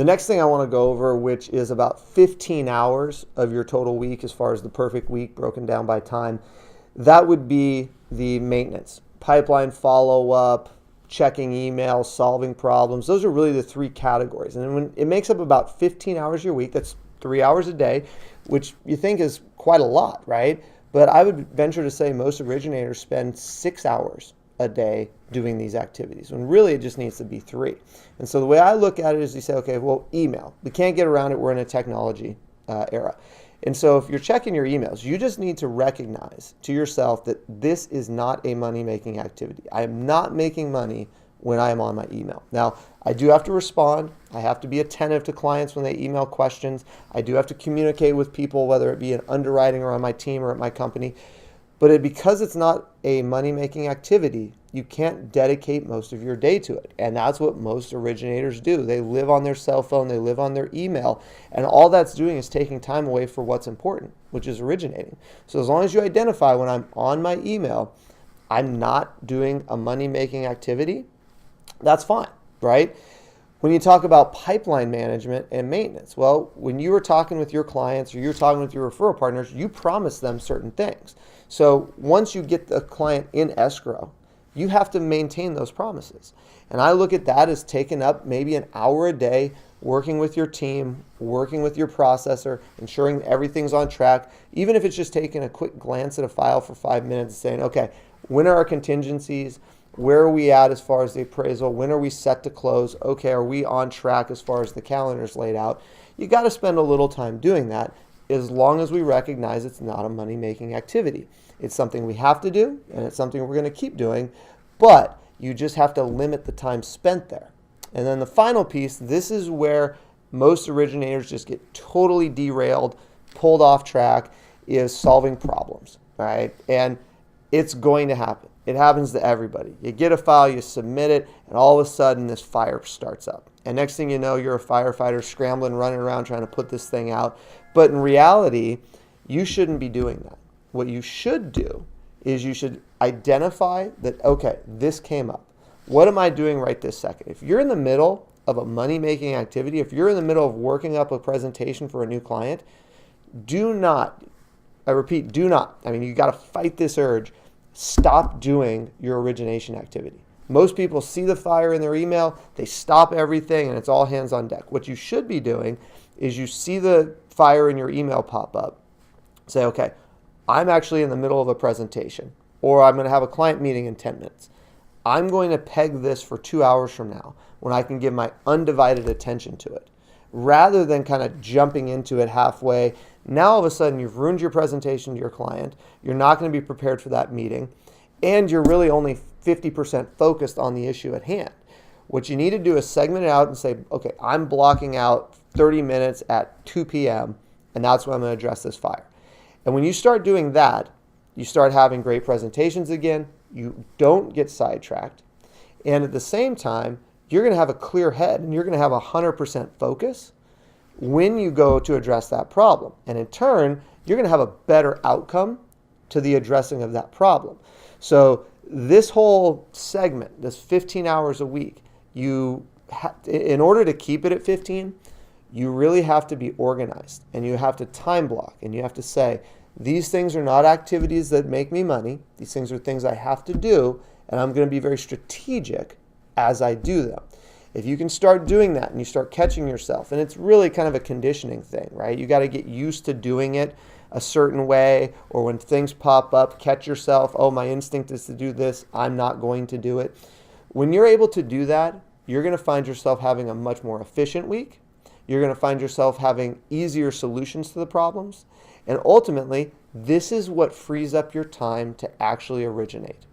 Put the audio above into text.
The next thing I want to go over, which is about 15 hours of your total week as far as the perfect week broken down by time, that would be the maintenance. Pipeline follow-up, checking emails, solving problems. Those are really the three categories. And when it makes up about 15 hours a your week, that's 3 hours a day, which you think is quite a lot, right? But I would venture to say most originators spend 6 hours a day doing these activities, when really it just needs to be 3. And so the way I look at it is you say, okay, well, email. We can't get around it. We're in a technology era. And so if you're checking your emails, you just need to recognize to yourself that this is not a money-making activity. I am not making money when I am on my email. Now, I do have to respond. I have to be attentive to clients when they email questions. I do have to communicate with people, whether it be in underwriting or on my team or at my company. But because it's not a money-making activity, you can't dedicate most of your day to it. And that's what most originators do. They live on their cell phone, they live on their email, and all that's doing is taking time away for what's important, which is originating. So as long as you identify when I'm on my email, I'm not doing a money-making activity, that's fine, right? When you talk about pipeline management and maintenance, well, when you were talking with your clients or you're talking with your referral partners, you promise them certain things. So once you get the client in escrow, you have to maintain those promises. And I look at that as taking up maybe an hour a day, working with your team, working with your processor, ensuring everything's on track, even if it's just taking a quick glance at a file for 5 minutes and saying, okay, when are our contingencies? Where are we at as far as the appraisal? When are we set to close? Okay, are we on track as far as the calendar's laid out? You got to spend a little time doing that as long as we recognize it's not a money-making activity. It's something we have to do, and it's something we're going to keep doing, but you just have to limit the time spent there. And then the final piece, this is where most originators just get totally derailed, pulled off track, is solving problems, right? And it's going to happen. It happens to everybody. You get a file, you submit it, and all of a sudden this fire starts up. And next thing you know, you're a firefighter scrambling, running around trying to put this thing out. But in reality, you shouldn't be doing that. What you should do is you should identify that, okay, this came up. What am I doing right this second? If you're in the middle of a money-making activity, if you're in the middle of working up a presentation for a new client, do not, I repeat, do not, I mean, you got to fight this urge. Stop doing your origination activity. Most people see the fire in their email, they stop everything, and it's all hands on deck. What you should be doing is you see the fire in your email pop up, say, okay, I'm actually in the middle of a presentation, or I'm going to have a client meeting in 10 minutes. I'm going to peg this for 2 hours from now when I can give my undivided attention to it. Rather than kind of jumping into it halfway, now all of a sudden you've ruined your presentation to your client, you're not going to be prepared for that meeting, and you're really only 50% focused on the issue at hand. What you need to do is segment it out and say, okay, I'm blocking out 30 minutes at 2 p.m., and that's when I'm going to address this fire. And when you start doing that, you start having great presentations again, you don't get sidetracked, and at the same time, you're going to have a clear head and you're going to have 100% focus when you go to address that problem. And in turn, you're going to have a better outcome to the addressing of that problem. So this whole segment, this 15 hours a week, in order to keep it at 15, you really have to be organized and you have to time block and you have to say, these things are not activities that make me money. These things are things I have to do, and I'm going to be very strategic as I do them. If you can start doing that and you start catching yourself, and it's really kind of a conditioning thing, right? You got to get used to doing it a certain way, or when things pop up, catch yourself, oh, my instinct is to do this, I'm not going to do it. When you're able to do that, you're going to find yourself having a much more efficient week. You're going to find yourself having easier solutions to the problems. And ultimately, this is what frees up your time to actually originate.